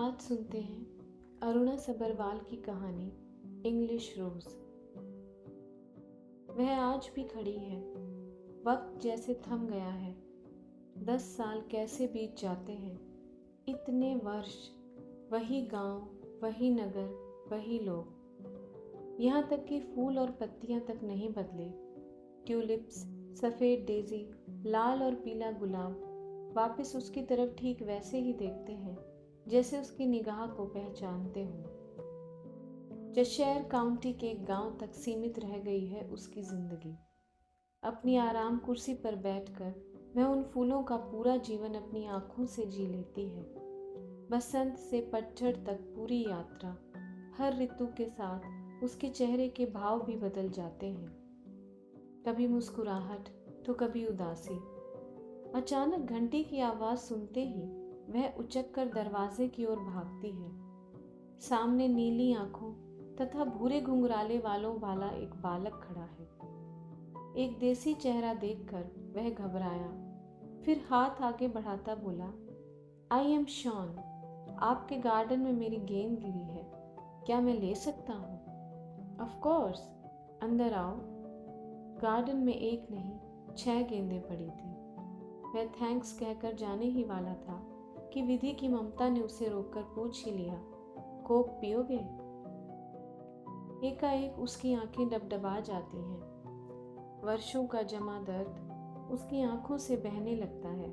आज सुनते हैं अरुणा सबरवाल की कहानी इंग्लिश रोज। वह आज भी खड़ी है। वक्त जैसे थम गया है। 10 साल कैसे बीत जाते हैं। इतने वर्ष, वही गांव, वही नगर, वही लोग। यहाँ तक कि फूल और पत्तियां तक नहीं बदले। ट्यूलिप्स, सफ़ेद डेजी, लाल और पीला गुलाब वापस उसकी तरफ ठीक वैसे ही देखते हैं जैसे उसकी निगाह को पहचानते हों। चेशायर काउंटी के एक गांव तक सीमित रह गई है उसकी जिंदगी। अपनी आराम कुर्सी पर बैठकर वह उन फूलों का पूरा जीवन अपनी आंखों से जी लेती है। बसंत से पतझड़ तक पूरी यात्रा। हर ऋतु के साथ उसके चेहरे के भाव भी बदल जाते हैं, कभी मुस्कुराहट तो कभी उदासी। अचानक घंटी की आवाज सुनते ही वह उचक कर दरवाजे की ओर भागती है। सामने नीली आंखों तथा भूरे घुंघराले वालों वाला एक बालक खड़ा है। एक देसी चेहरा देखकर वह घबराया, फिर हाथ आगे बढ़ाता बोला, आई एम शॉन। आपके गार्डन में मेरी गेंद गिरी है, क्या मैं ले सकता हूँ? ऑफ कोर्स, अंदर आओ। गार्डन में एक नहीं 6 गेंदें पड़ी थी। वह थैंक्स कहकर जाने ही वाला था कि विधि की ममता ने उसे रोककर पूछ ही लिया, कोक पियोगे? एकाएक उसकी आंखें डबडबा जाती हैं। वर्षों का जमा दर्द उसकी आंखों से बहने लगता है।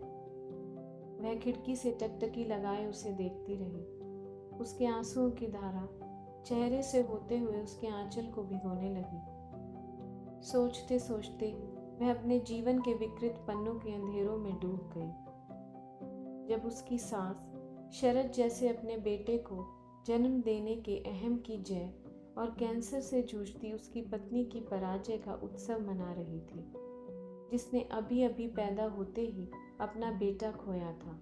वह खिड़की से टकटकी लगाए उसे देखती रही। उसके आंसुओं की धारा चेहरे से होते हुए उसके आंचल को भिगोने लगी। सोचते सोचते वह अपने जीवन के विकृत पन्नों के अंधेरों में डूब गई। जब उसकी सास शरद जैसे अपने बेटे को जन्म देने के अहम की जय और कैंसर से जूझती उसकी पत्नी की पराजय का उत्सव मना रही थी, जिसने अभी अभी पैदा होते ही अपना बेटा खोया था।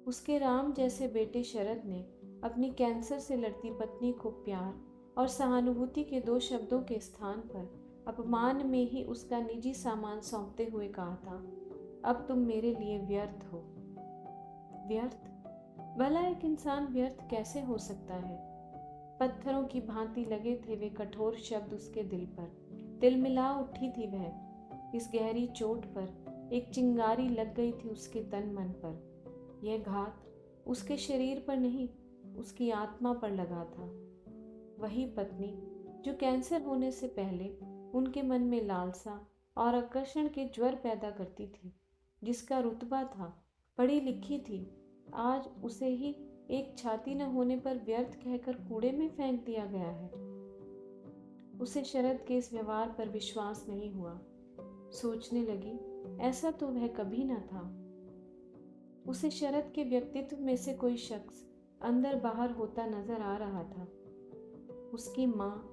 उसके राम जैसे बेटे शरद ने अपनी कैंसर से लड़ती पत्नी को प्यार और सहानुभूति के 2 शब्दों के स्थान पर अपमान में ही उसका निजी सामान सौंपते हुए कहा था, अब तुम मेरे लिए व्यर्थ हो। व्यर्थ? भला एक इंसान व्यर्थ कैसे हो सकता है? पत्थरों की भांति लगे थे वे कठोर शब्द उसके दिल पर। तिलमिला उठी थी वह। इस गहरी चोट पर एक चिंगारी लग गई थी उसके तन मन पर। यह घात उसके शरीर पर नहीं, उसकी आत्मा पर लगा था। वही पत्नी जो कैंसर होने से पहले उनके मन में लालसा और आकर्षण के ज्वर पैदा करती थी, जिसका रुतबा था, पढ़ी लिखी थी, आज उसे ही एक छाती न होने पर व्यर्थ कहकर कूड़े में फेंक दिया गया है। उसे शरद के इस व्यवहार पर विश्वास नहीं हुआ। सोचने लगी, ऐसा तो वह कभी न था। उसे शरद के व्यक्तित्व में से कोई शख्स अंदर बाहर होता नजर आ रहा था। उसकी माँ,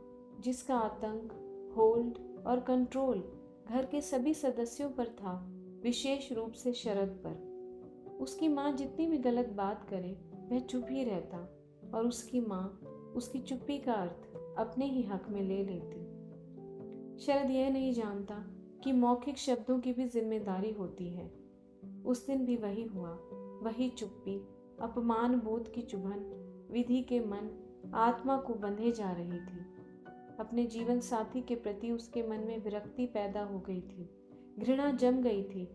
जिसका आतंक, होल्ड और कंट्रोल घर के सभी सदस्यों पर था, विशेष रूप से शरद पर। उसकी माँ जितनी भी गलत बात करे वह चुप ही रहता, और उसकी माँ उसकी चुप्पी का अर्थ अपने ही हक में ले लेती। शरद यह नहीं जानता कि मौखिक शब्दों की भी जिम्मेदारी होती है। उस दिन भी वही हुआ, वही चुप्पी, अपमान बोध की चुभन विधि के मन आत्मा को बंधे जा रही थी। अपने जीवन साथी के प्रति उसके मन में विरक्ति पैदा हो गई थी, घृणा जम गई थी,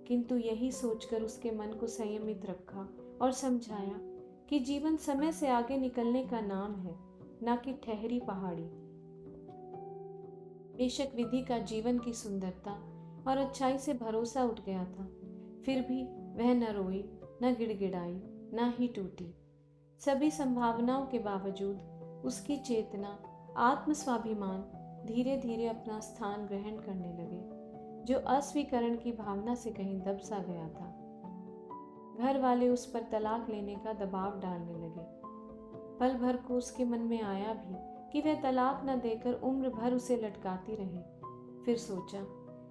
किंतु यही सोचकर उसके मन को संयमित रखा और समझाया कि जीवन समय से आगे निकलने का नाम है, न कि ठहरी पहाड़ी। बेशक विधि का जीवन की सुंदरता और अच्छाई से भरोसा उठ गया था, फिर भी वह न रोई, न गिड़गिड़ाई, न ही टूटी। सभी संभावनाओं के बावजूद उसकी चेतना, आत्मस्वाभिमान धीरे धीरे अपना स्थान ग्रहण करने लगे, जो अस्वीकरण की भावना से कहीं दब सा गया था। घर वाले उस पर तलाक लेने का दबाव डालने लगे। पल भर को उसके मन में आया भी कि वह तलाक न देकर उम्र भर उसे लटकाती रहे। फिर सोचा,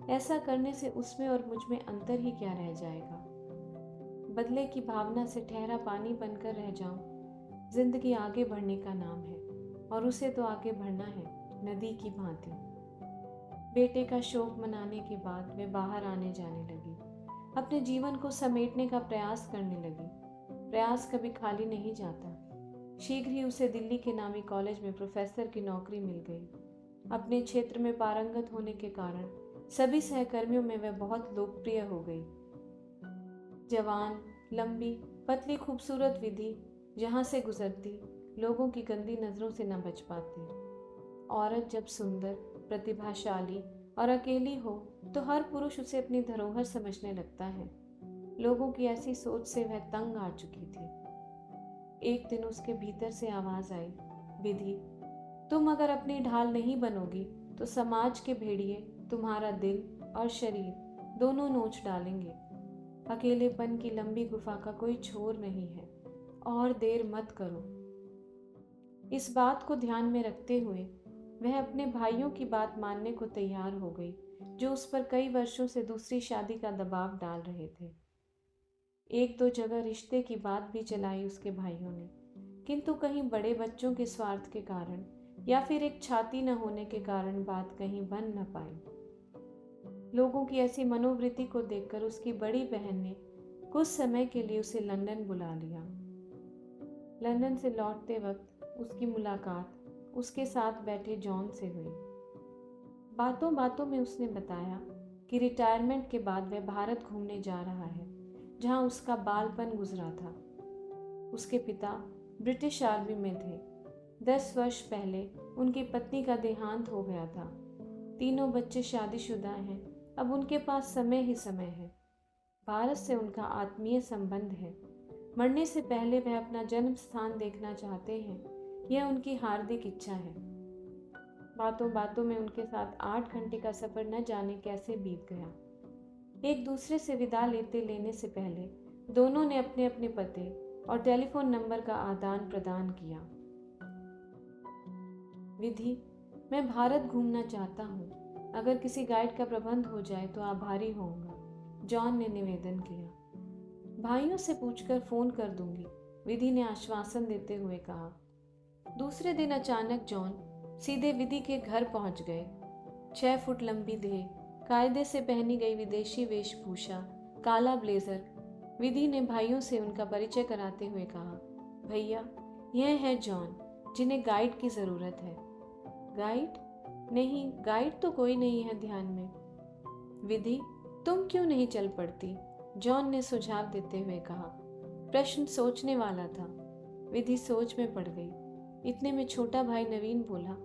ऐसा करने से उसमें और मुझ में अंतर ही क्या रह जाएगा। बदले की भावना से ठहरा पानी बनकर रह जाऊं। जिंदगी आगे बढ़ने का नाम है, और उसे तो आगे बढ़ना है नदी की भांति। बेटे का शोक मनाने के बाद वे बाहर आने जाने लगी, अपने जीवन को समेटने का प्रयास करने लगी। प्रयास कभी खाली नहीं जाता। शीघ्र ही उसे दिल्ली के नामी कॉलेज में प्रोफेसर की नौकरी मिल गई। अपने क्षेत्र में पारंगत होने के कारण सभी सहकर्मियों में वह बहुत लोकप्रिय हो गई। जवान, लंबी, पतली, खूबसूरत विधि जहाँ से गुजरती लोगों की गंदी नज़रों से न बच पाती। औरत जब सुंदर, प्रतिभाशाली और अकेली हो तो हर पुरुष उसे अपनी धरोहर समझने लगता है। लोगों की ऐसी सोच से वह तंग आ चुकी थी। एक दिन उसके भीतर से आवाज आई, विधि, तुम अगर अपनी ढाल नहीं बनोगी तो समाज के भेड़िए तुम्हारा दिल और शरीर दोनों नोच डालेंगे। अकेलेपन की लंबी गुफा का कोई छोर नहीं है, और देर मत करो। इस बात को ध्यान में रखते हुए वह अपने भाइयों की बात मानने को तैयार हो गई, जो उस पर कई वर्षों से दूसरी शादी का दबाव डाल रहे थे। एक दो जगह रिश्ते की बात भी चलाई उसके भाइयों ने, किंतु कहीं बड़े बच्चों के स्वार्थ के कारण या फिर एक छाती न होने के कारण बात कहीं बन न पाई। लोगों की ऐसी मनोवृत्ति को देखकर उसकी बड़ी बहन ने कुछ समय के लिए उसे लंदन बुला लिया। लंदन से लौटते वक्त उसकी मुलाकात उसके साथ बैठे जॉन से हुई। बातों बातों में उसने बताया कि रिटायरमेंट के बाद वह भारत घूमने जा रहा है, जहां उसका बालपन गुजरा था। उसके पिता ब्रिटिश आर्मी में थे। 10 वर्ष पहले उनकी पत्नी का देहांत हो गया था। तीनों बच्चे शादीशुदा हैं। अब उनके पास समय ही समय है। भारत से उनका आत्मीय संबंध है। मरने से पहले वह अपना जन्म स्थान देखना चाहते हैं। यह उनकी हार्दिक इच्छा है। बातों बातों में उनके साथ 8 घंटे का सफर न जाने कैसे बीत गया। एक दूसरे से विदा लेने से पहले दोनों ने अपने अपने पते और टेलीफोन नंबर का आदान प्रदान किया। विधि, मैं भारत घूमना चाहता हूँ। अगर किसी गाइड का प्रबंध हो जाए तो आभारी होऊंगा, जॉन ने निवेदन किया। भाइयों से पूछकर फोन कर दूंगी, विधि ने आश्वासन देते हुए कहा। दूसरे दिन अचानक जॉन सीधे विधि के घर पहुंच गए। 6 फुट लंबी देह, कायदे से पहनी गई विदेशी वेशभूषा, काला ब्लेजर। विधि ने भाइयों से उनका परिचय कराते हुए कहा, भैया, यह है जॉन, जिन्हें गाइड की जरूरत है। गाइड? नहीं, गाइड तो कोई नहीं है ध्यान में। विधि, तुम क्यों नहीं चल पड़ती? जॉन ने सुझाव देते हुए कहा। प्रश्न सोचने वाला था। विधि सोच में पड़ गई। इतने में छोटा भाई नवीन बोला,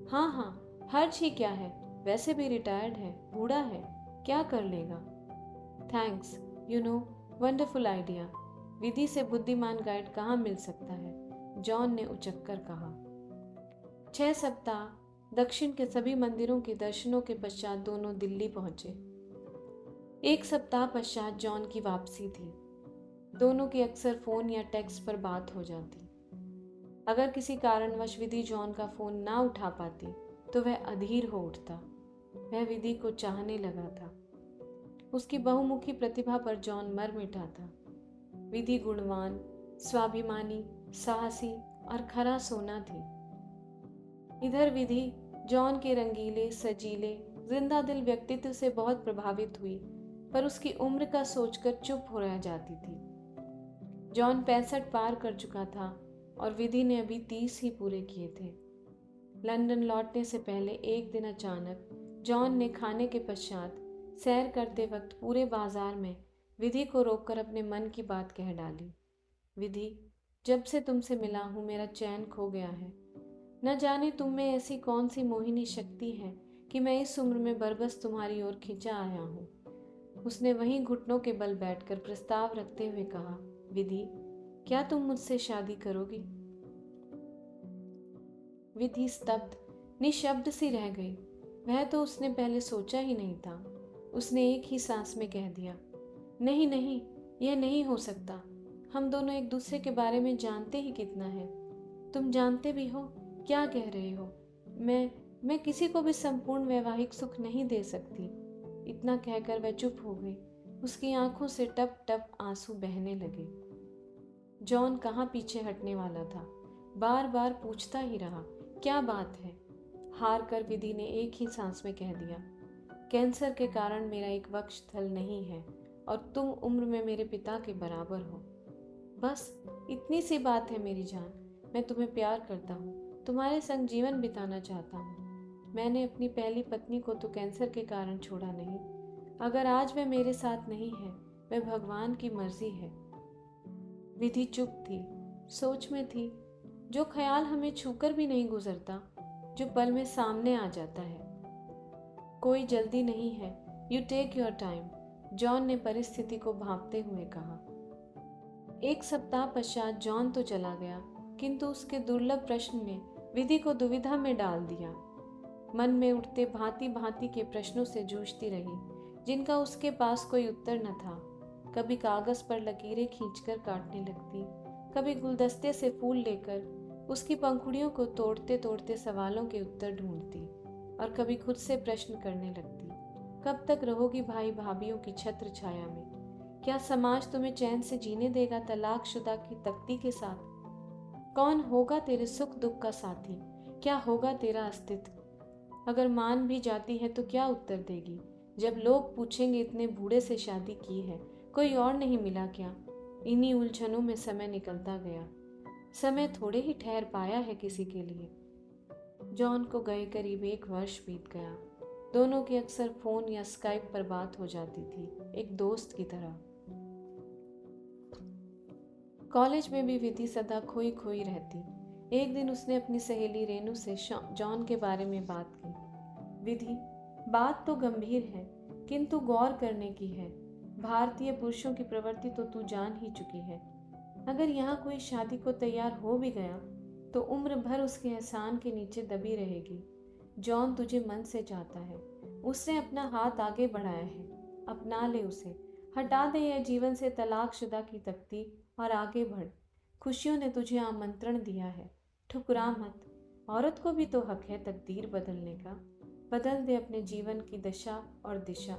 हाँ हाँ, हर्ज ही क्या है, वैसे भी रिटायर्ड है, बूढ़ा है, क्या कर लेगा। Thanks, you know, wonderful idea. विधि से बुद्धिमान गाइड कहाँ मिल सकता है, जॉन ने उचक कर कहा। 6 सप्ताह दक्षिण के सभी मंदिरों के दर्शनों के पश्चात दोनों दिल्ली पहुंचे। 1 सप्ताह पश्चात जॉन की वापसी थी। दोनों की अक्सर फोन या टेक्स्ट पर बात हो जाती। अगर किसी कारणवश विधि जॉन का फोन ना उठा पाती तो वह अधीर हो उठता। वह विधि को चाहने लगा था। उसकी बहुमुखी प्रतिभा पर जॉन मर मिटा था। विधि गुणवान, स्वाभिमानी, साहसी और खरा सोना थी। इधर विधि जॉन के रंगीले, सजीले, जिंदा दिल व्यक्तित्व से बहुत प्रभावित हुई, पर उसकी उम्र का सोचकर चुप हो रह जाती थी। जॉन 65 पार कर चुका था और विधि ने अभी 30 ही पूरे किए थे। लंदन लौटने से पहले एक दिन अचानक जॉन ने खाने के पश्चात सैर करते वक्त पूरे बाजार में विधि को रोककर अपने मन की बात कह डाली। विधि, जब से तुमसे मिला हूँ मेरा चैन खो गया है। न जाने तुम में ऐसी कौन सी मोहिनी शक्ति है कि मैं इस उम्र में बरबस तुम्हारी ओर खिंचा आया हूँ। उसने वहीं घुटनों के बल बैठकर प्रस्ताव रखते हुए कहा, विधि, क्या तुम मुझसे शादी करोगी? विधि स्तब्ध, निशब्द सी रह गई। वह तो उसने पहले सोचा ही नहीं था। उसने एक ही सांस में कह दिया, नहीं नहीं, यह नहीं हो सकता। हम दोनों एक दूसरे के बारे में जानते ही कितना है। तुम जानते भी हो, क्या कह रहे हो। मैं किसी को भी संपूर्ण वैवाहिक सुख नहीं दे सकती। इतना कहकर वह चुप हो गई। उसकी आंखों से टप टप आंसू बहने लगे। जॉन कहाँ पीछे हटने वाला था। बार बार पूछता ही रहा, क्या बात है। हार कर विधि ने एक ही सांस में कह दिया, कैंसर के कारण मेरा एक वक्षस्थल नहीं है और तुम उम्र में मेरे पिता के बराबर हो। बस इतनी सी बात है मेरी जान। मैं तुम्हें प्यार करता हूँ, तुम्हारे संग जीवन बिताना चाहता हूँ। मैंने अपनी पहली पत्नी को तो कैंसर के कारण छोड़ा नहीं। अगर आज वह मेरे साथ नहीं है, वह भगवान की मर्जी है। विधि चुप थी, सोच में थी। जो ख्याल हमें छूकर भी नहीं गुजरता, जो पल में सामने आ जाता है। कोई जल्दी नहीं है, you take your time, John ने परिस्थिति को भांपते हुए कहा। एक सप्ताह पश्चात जॉन तो चला गया, किंतु उसके दुर्लभ प्रश्न ने विधि को दुविधा में डाल दिया। मन में उठते भांति भांति के प्रश्नों से जूझती रही, जिनका उसके पास कोई उत्तर न था। कभी कागज पर लकीरें खींचकर काटने लगती, कभी गुलदस्ते से फूल लेकर उसकी पंखुड़ियों को तोड़ते तोड़ते सवालों के उत्तर ढूंढती, और कभी खुद से प्रश्न करने लगती, कब तक रहोगी भाई भाभीियों की छत्र छाया में? क्या समाज तुम्हें चैन से जीने देगा तलाकशुदा की तख्ती के साथ? कौन होगा तेरे सुख दुख का साथी? क्या होगा तेरा अस्तित्व? अगर मान भी जाती है तो क्या उत्तर देगी जब लोग पूछेंगे इतने बूढ़े से शादी की है, कोई और नहीं मिला क्या? इन्हीं उलझनों में समय निकलता गया। समय थोड़े ही ठहर पाया है किसी के लिए। जॉन को गए करीब 1 वर्ष बीत गया। दोनों की अक्सर फोन या स्काइप पर बात हो जाती थी, एक दोस्त की तरह। कॉलेज में भी विधि सदा खोई खोई रहती। एक दिन उसने अपनी सहेली रेनू से जॉन के बारे में बात की। विधि, बात तो गंभीर है, किंतु गौर करने की है। भारतीय पुरुषों की प्रवृत्ति तो तू जान ही चुकी है। अगर यहाँ कोई शादी को तैयार हो भी गया तो उम्र भर उसके एहसान के नीचे दबी रहेगी। जॉन तुझे मन से चाहता है, उसने अपना हाथ आगे बढ़ाया है, अपना ले उसे। हटा दे यह जीवन से तलाकशुदा की तख्ती और आगे बढ़। खुशियों ने तुझे आमंत्रण दिया है, ठुकरा मत। औरत को भी तो हक है तकदीर बदलने का। बदल दे अपने जीवन की दशा और दिशा,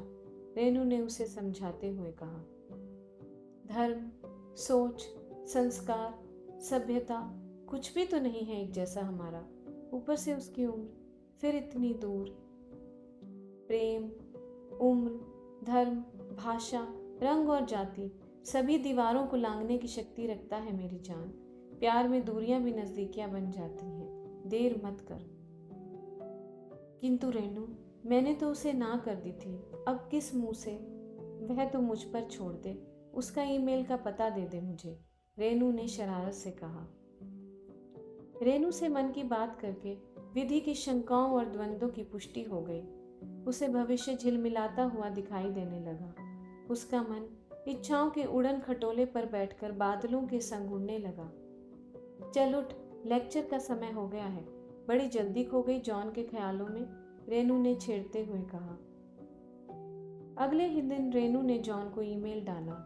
रेनू ने उसे समझाते हुए कहा। धर्म, सोच, संस्कार, सभ्यता कुछ भी तो नहीं है एक जैसा हमारा। ऊपर से उसकी उम्र, फिर इतनी दूर। प्रेम, उम्र, धर्म, भाषा, रंग और जाति सभी दीवारों को लांघने की शक्ति रखता है मेरी जान। प्यार में दूरियां भी नजदीकियां बन जाती हैं, देर मत कर। किंतु रेनू, मैंने तो उसे ना कर दी थी, अब किस मुंह से? वह तो मुझ पर छोड़ दे, उसका ईमेल का पता दे दे मुझे, रेनू ने शरारत से कहा। रेनू से मन की बात करके विधि की शंकाओं और द्वंद्वों की पुष्टि हो गई। उसे भविष्य झिलमिलाता हुआ दिखाई देने लगा। उसका मन इच्छाओं के उड़न खटोले पर बैठकर बादलों के संग उड़ने लगा। चल उठ, लेक्चर का समय हो गया है। बड़ी जल्दी खो गई जॉन के ख्यालों में, रेनू ने छेड़ते हुए कहा। अगले ही दिन रेनू ने जॉन को ईमेल डाला।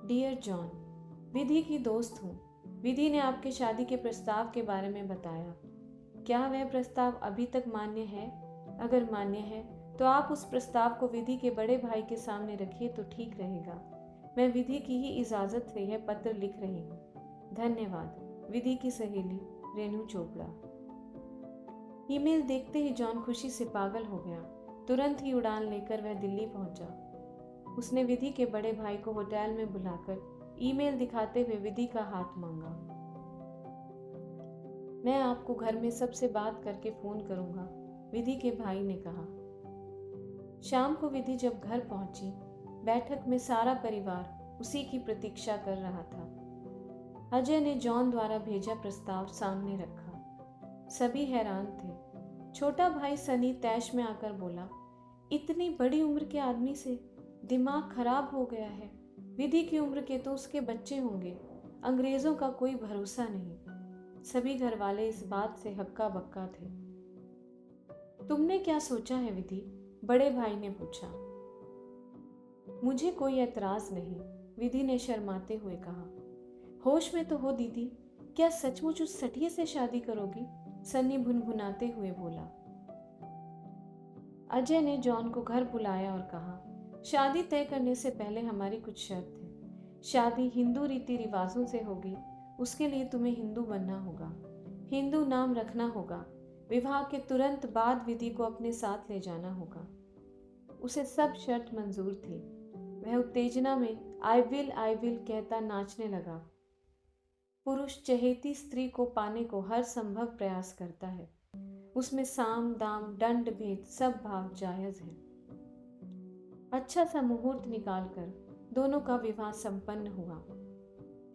डियर जॉन, विधि की दोस्त हूँ। विधि ने आपके शादी के प्रस्ताव के बारे में बताया। क्या वह प्रस्ताव अभी तक मान्य है? अगर मान्य है तो आप उस प्रस्ताव को विधि के बड़े भाई के सामने रखिए तो ठीक रहेगा। मैं विधि की ही इजाज़त से यह पत्र लिख रही हूँ। धन्यवाद, विधि की सहेली रेनू चोपड़ा। ईमेल देखते ही जॉन खुशी से पागल हो गया। तुरंत ही उड़ान लेकर वह दिल्ली पहुंचा। उसने विधि के बड़े भाई को होटल में बुलाकर ईमेल दिखाते हुए विधि का हाथ मांगा। मैं आपको घर में सबसे बात करके फोन करूंगा, विधि के भाई ने कहा। शाम को विधि जब घर पहुंची, बैठक में सारा परिवार उसी की प्रतीक्षा कर रहा था। अजय ने जॉन द्वारा भेजा प्रस्ताव सामने रखा। सभी हैरान थे। छोटा भाई सनी तैश में आकर बोला, इतनी बड़ी उम्र के आदमी से दिमाग खराब हो गया है। विधि की उम्र के तो उसके बच्चे होंगे, अंग्रेजों का कोई भरोसा नहीं। सभी घर वाले इस बात से हक्का बक्का थे। तुमने क्या सोचा है विधि? बड़े भाई ने पूछा। मुझे कोई एतराज नहीं, विधि ने शर्माते हुए कहा। होश में तो हो दीदी, क्या सचमुच उस सटिये से शादी करोगी? सन्नी भुनभुनाते हुए बोला। अजय ने जॉन को घर बुलाया और कहा, शादी तय करने से पहले हमारी कुछ शर्त है। शादी हिंदू रीति रिवाजों से होगी, उसके लिए तुम्हें हिंदू बनना होगा, हिंदू नाम रखना होगा, विवाह के तुरंत बाद विधि को अपने साथ ले जाना होगा। उसे सब शर्त मंजूर थी। वह उत्तेजना में आई विल कहता नाचने लगा। पुरुष चहेती स्त्री को पाने को हर संभव प्रयास करता है। उसमें साम दाम दंड भेद सब भाव जायज है। अच्छा सा मुहूर्त निकालकर दोनों का विवाह संपन्न हुआ।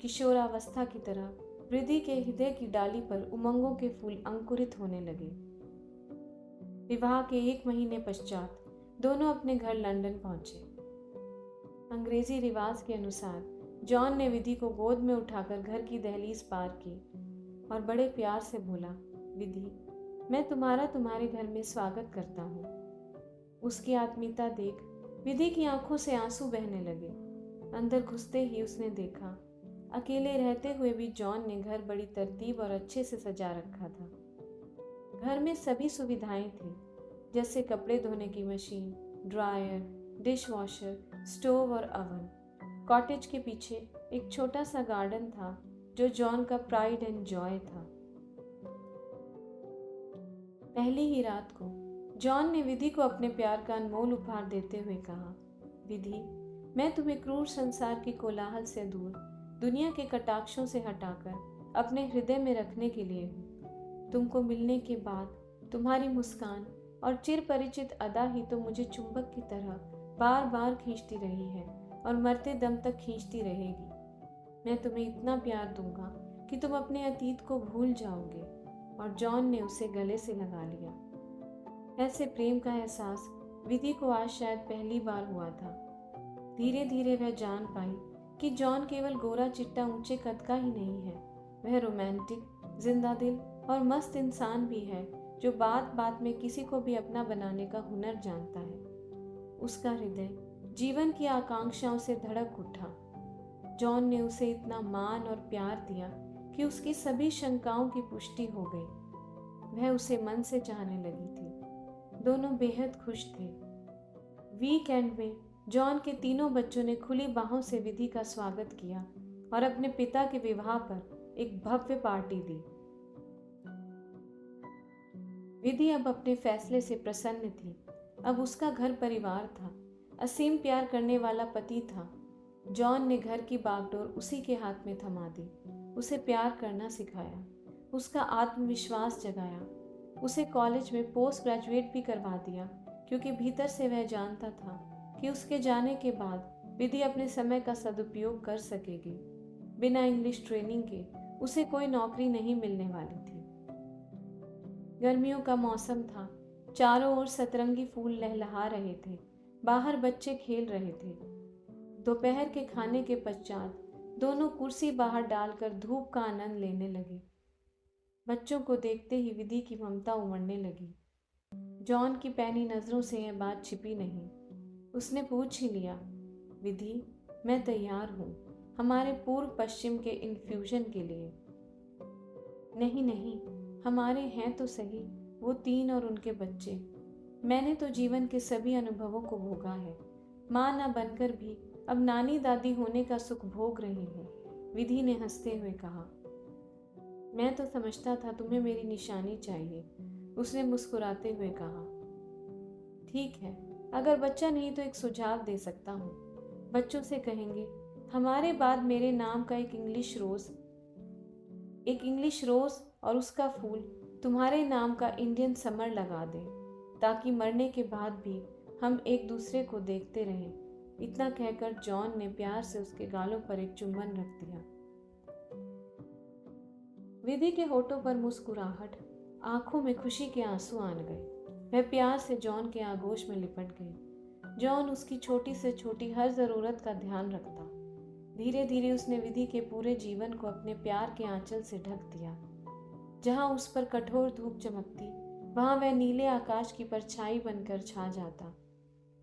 किशोरावस्था की तरह वृद्धि के हृदय की डाली पर उमंगों के फूल अंकुरित होने लगे। विवाह के 1 महीने पश्चात दोनों अपने घर लंदन पहुंचे। अंग्रेजी रिवाज के अनुसार जॉन ने विधि को गोद में उठाकर घर की दहलीज पार की और बड़े प्यार से बोला, विधि, मैं तुम्हारे घर में स्वागत करता हूँ। उसकी आत्मीयता देख विधि की आंखों से आंसू बहने लगे। अंदर घुसते ही उसने देखा, अकेले रहते हुए भी जॉन ने घर बड़ी तरतीब और अच्छे से सजा रखा था। घर में सभी सुविधाएं थी, जैसे कपड़े धोने की machine, dryer, dish washer, stove और अवन। कॉटेज के पीछे एक छोटा सा गार्डन था जो जॉन का प्राइड एंड जॉय था। पहली ही रात को जॉन ने विधि को अपने प्यार का अनमोल उपहार देते हुए कहा, विधि, मैं तुम्हें क्रूर संसार की कोलाहल से दूर, दुनिया के कटाक्षों से हटाकर अपने हृदय में रखने के लिए हूँ। तुमको मिलने के बाद तुम्हारी मुस्कान और चिर परिचित अदा ही तो मुझे चुंबक की तरह बार बार खींचती रही है और मरते दम तक खींचती रहेगी। मैं तुम्हें इतना प्यार दूंगा कि तुम अपने अतीत को भूल जाओगे। और जॉन ने उसे गले से लगा लिया। ऐसे प्रेम का एहसास विधि को आज शायद पहली बार हुआ था। धीरे धीरे वह जान पाई कि जॉन केवल गोरा चिट्टा ऊंचे कद का ही नहीं है, वह रोमांटिक, जिंदा दिल और मस्त इंसान भी है जो बात बात में किसी को भी अपना बनाने का हुनर जानता है। उसका हृदय जीवन की आकांक्षाओं से धड़क उठा। जॉन ने उसे इतना मान और प्यार दिया कि उसकी सभी शंकाओं की पुष्टि हो गई। वह उसे मन से चाहने लगी थी। दोनों बेहद खुश थे। वीकेंड में जॉन के तीनों बच्चों ने खुली बाहों से विधि का स्वागत किया और अपने पिता के विवाह पर एक भव्य पार्टी दी। विधि अब अपने फैसले से प्रसन्न थी। अब उसका घर परिवार था, असीम प्यार करने वाला पति था। जॉन ने घर की बागडोर उसी के हाथ में थमा दी, उसे प्यार करना सिखाया, उसका आत्मविश्वास जगाया, उसे कॉलेज में पोस्ट ग्रेजुएट भी करवा दिया, क्योंकि भीतर से वह जानता था कि उसके जाने के बाद विधि अपने समय का सदुपयोग कर सकेगी। बिना इंग्लिश ट्रेनिंग के उसे कोई नौकरी नहीं मिलने वाली थी। गर्मियों का मौसम था, चारों ओर सतरंगी फूल लहलहा रहे थे, बाहर बच्चे खेल रहे थे। दोपहर के खाने के पश्चात दोनों कुर्सी बाहर डालकर धूप का आनंद लेने लगे। बच्चों को देखते ही विधि की ममता उमड़ने लगी। जॉन की पैनी नजरों से यह बात छिपी नहीं। उसने पूछ ही लिया, विधि, मैं तैयार हूँ हमारे पूर्व पश्चिम के इन्फ्यूजन के लिए। नहीं नहीं, हमारे हैं तो सही वो 3 और उनके बच्चे। मैंने तो जीवन के सभी अनुभवों को भोगा है। माँ ना बनकर भी अब नानी दादी होने का सुख भोग रही हूँ, विधि ने हंसते हुए कहा। मैं तो समझता था तुम्हें मेरी निशानी चाहिए, उसने मुस्कुराते हुए कहा। ठीक है, अगर बच्चा नहीं तो एक सुझाव दे सकता हूँ। बच्चों से कहेंगे हमारे बाद मेरे नाम का एक इंग्लिश रोज और उसका फूल तुम्हारे नाम का इंडियन समर लगा दें, ताकि मरने के बाद भी हम एक दूसरे को देखते रहें। इतना कहकर जॉन ने प्यार से उसके गालों पर एक चुम्बन रख दिया। विधि के होठों पर मुस्कुराहट, आंखों में खुशी के आंसू आन गए। वह प्यार से जॉन के आगोश में लिपट गई। जॉन उसकी छोटी से छोटी हर जरूरत का ध्यान रखता। धीरे धीरे उसने विधि के पूरे जीवन को अपने प्यार के आंचल से ढक दिया। जहां उस पर कठोर धूप चमकती, वहां वह नीले आकाश की परछाई बनकर छा जाता।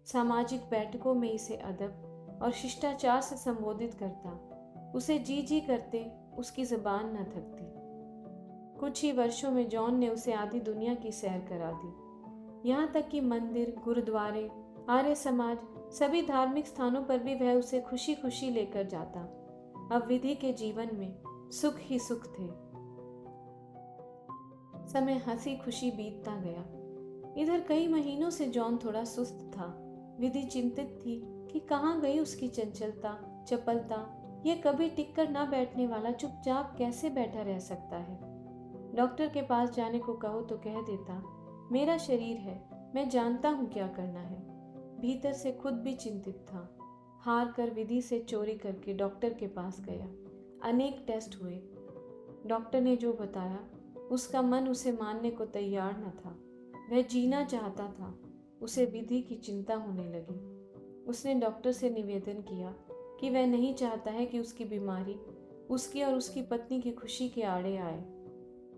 सामाजिक बैठकों में इसे अदब और शिष्टाचार से संबोधित करता। उसे जी जी करते उसकी जुबान न थकती। कुछ ही वर्षों में जॉन ने उसे आधी दुनिया की सैर करा दी। यहाँ तक कि मंदिर, गुरुद्वारे, आर्य समाज, सभी धार्मिक स्थानों पर भी वह उसे खुशी खुशी लेकर जाता। अब विधि के जीवन में सुख ही सुख थे। समय हंसी खुशी बीतता गया। इधर कई महीनों से जॉन थोड़ा सुस्त था। विधि चिंतित थी कि कहाँ गई उसकी चंचलता, चपलता ये कभी टिक कर ना बैठने वाला चुपचाप कैसे बैठा रह सकता है? डॉक्टर के पास जाने को कहो तो कह देता, मेरा शरीर है, मैं जानता हूँ क्या करना है। भीतर से खुद भी चिंतित था। हार कर विधि से चोरी करके डॉक्टर के पास गया। अनेक टेस्ट हुए। डॉक्टर ने जो बताया उसका मन उसे मानने को तैयार न था। वह जीना चाहता था। उसे विधि की चिंता होने लगी। उसने डॉक्टर से निवेदन किया कि वह नहीं चाहता है कि उसकी बीमारी उसकी और उसकी पत्नी की खुशी के आड़े आए।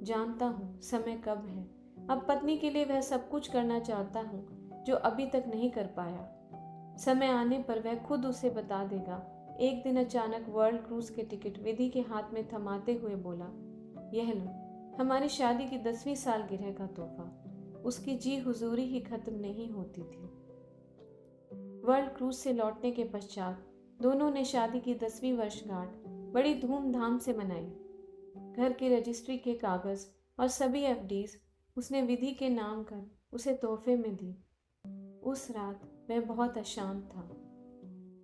जानता हूँ समय कब है। अब पत्नी के लिए वह सब कुछ करना चाहता हूँ जो अभी तक नहीं कर पाया। समय आने पर वह खुद उसे बता देगा। एक दिन अचानक वर्ल्ड क्रूज के टिकट विधि के हाथ में थमाते हुए बोला, यह लो, हमारी शादी की 10वीं सालगिरह का तोहफा। उसकी जी हुजूरी ही खत्म नहीं होती थी। वर्ल्ड क्रूज से लौटने के पश्चात दोनों ने शादी की 10वीं वर्षगांठ बड़ी धूमधाम से मनाई। घर की रजिस्ट्री के कागज और सभी एफडीज उसने विधि के नाम कर उसे तोहफे में दी। उस रात वह बहुत अशांत था।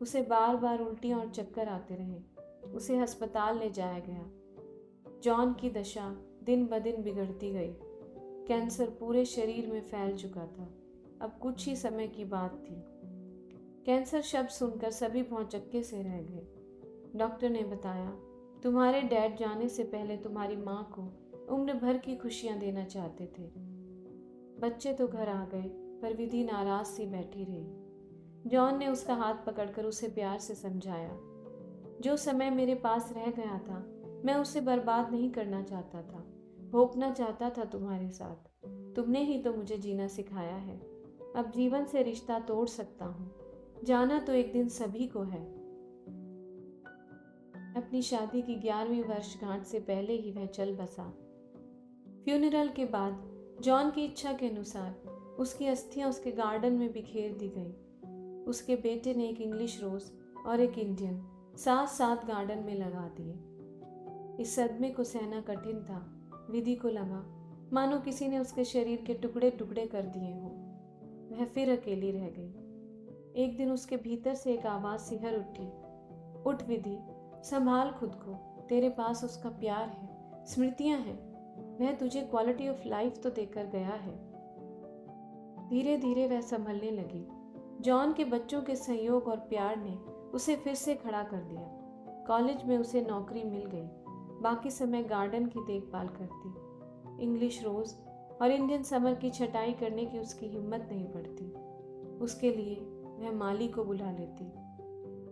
उसे बार बार उल्टियां और चक्कर आते रहे। उसे अस्पताल ले जाया गया। जॉन की दशा दिन ब दिन बिगड़ती गई। कैंसर पूरे शरीर में फैल चुका था। अब कुछ ही समय की बात थी। कैंसर शब्द सुनकर सभी भौचक्के से रह गए। डॉक्टर ने बताया, तुम्हारे डैड जाने से पहले तुम्हारी माँ को उम्र भर की खुशियाँ देना चाहते थे। बच्चे तो घर आ गए, पर विधि नाराज सी बैठी रही। जॉन ने उसका हाथ पकड़कर उसे प्यार से समझाया, जो समय मेरे पास रह गया था मैं उसे बर्बाद नहीं करना चाहता था, भोगना चाहता था तुम्हारे साथ। तुमने ही तो मुझे जीना सिखाया है। अब जीवन से रिश्ता तोड़ सकता हूँ। जाना तो एक दिन सभी को है। अपनी शादी की 11वीं वर्षगांठ से पहले ही वह चल बसा। फ्यूनरल के बाद जॉन की इच्छा के अनुसार उसकी अस्थियां उसके गार्डन में बिखेर दी गई। उसके बेटे ने एक इंग्लिश रोज और एक इंडियन साथ साथ गार्डन में लगा दिए। इस सदमे को सहना कठिन था। विधि को लगा मानो किसी ने उसके शरीर के टुकड़े टुकड़े कर दिए हों। वह फिर अकेली रह गई। एक दिन उसके भीतर से एक आवाज़ सिहर उठी, उठ विधि, संभाल खुद को। तेरे पास उसका प्यार है, स्मृतियां हैं। वह तुझे क्वालिटी ऑफ लाइफ तो देकर गया है। धीरे धीरे वह संभलने लगी। जॉन के बच्चों के सहयोग और प्यार ने उसे फिर से खड़ा कर दिया। कॉलेज में उसे नौकरी मिल गई। बाकी समय गार्डन की देखभाल करती। इंग्लिश रोज और इंडियन समर की छटाई करने की उसकी हिम्मत नहीं पड़ती। उसके लिए वह माली को बुला लेती।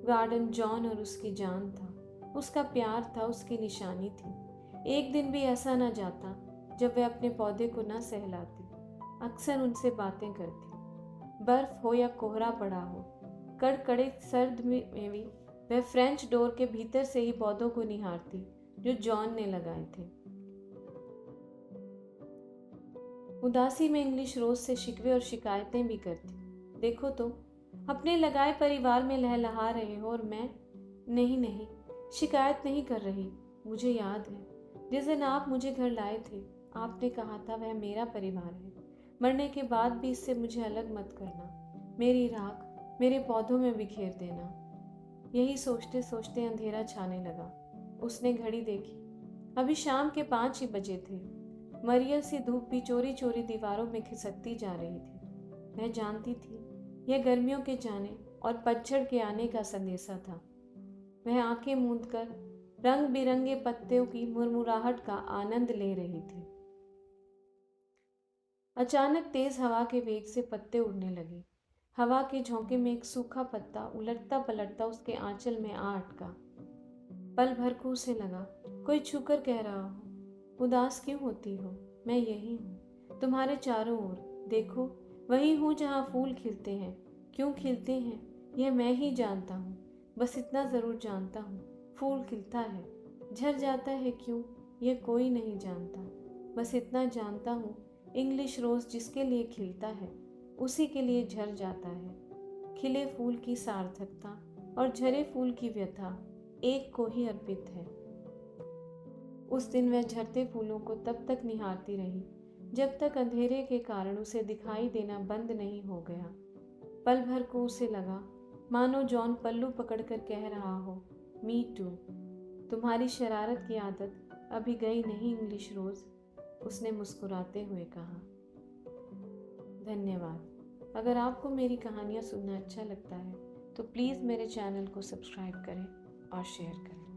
गार्डन जॉन और उसकी जान था, उसका प्यार था, उसकी निशानी थी। एक दिन भी ऐसा न जाता जब वह अपने पौधे को न सहलाती। अक्सर उनसे बातें करती। बर्फ हो या कोहरा पड़ा हो, कड़कड़े सर्द में भी वह फ्रेंच डोर के भीतर से ही पौधों को निहारती जो जॉन ने लगाए थे। उदासी में इंग्लिश रोज से शिकवे और शिकायतें भी करती। देखो तो, अपने लगाए परिवार में लहलहा रहे हो और मैं नहीं नहीं, शिकायत नहीं कर रही। मुझे याद है जिस दिन आप मुझे घर लाए थे, आपने कहा था वह मेरा परिवार है। मरने के बाद भी इससे मुझे अलग मत करना। मेरी राख मेरे पौधों में बिखेर देना। यही सोचते सोचते अंधेरा छाने लगा। उसने घड़ी देखी। अभी शाम के 5 ही बजे थे। मरियल सी धूप भी चोरी चोरी दीवारों में खिसकती जा रही थी। वह जानती थी यह गर्मियों के जाने और पतझड़ के आने का संदेशा था। वह आंखें मूंद कर रंग बिरंगे पत्तों की मुरमुराहट का आनंद ले रही थी। अचानक तेज हवा के वेग से पत्ते उड़ने लगे। हवा के झोंके में एक सूखा पत्ता उलटता पलटता उसके आंचल में आ अटका। पल भर को उसे लगा कोई छूकर कह रहा हो, उदास क्यों होती हो? मैं यही हूँ, तुम्हारे चारों ओर। देखो, वही हूँ जहाँ फूल खिलते हैं। क्यों खिलते हैं यह मैं ही जानता हूँ। बस इतना ज़रूर जानता हूँ, फूल खिलता है। झड़ जाता है क्यों, यह कोई नहीं जानता। बस इतना जानता हूँ, इंग्लिश रोज़ जिसके लिए खिलता है उसी के लिए झड़ जाता है। खिले फूल की सार्थकता और झरे फूल की व्यथा एक को ही अर्पित है। उस दिन वह झरते फूलों को तब तक निहारती रही जब तक अंधेरे के कारण उसे दिखाई देना बंद नहीं हो गया। पल भर को उसे लगा मानो जॉन पल्लू पकड़कर कह रहा हो, मी टू। तुम्हारी शरारत की आदत अभी गई नहीं इंग्लिश रोज़, उसने मुस्कुराते हुए कहा। धन्यवाद। अगर आपको मेरी कहानियाँ सुनना अच्छा लगता है तो प्लीज़ मेरे चैनल को सब्सक्राइब करें और शेयर करें।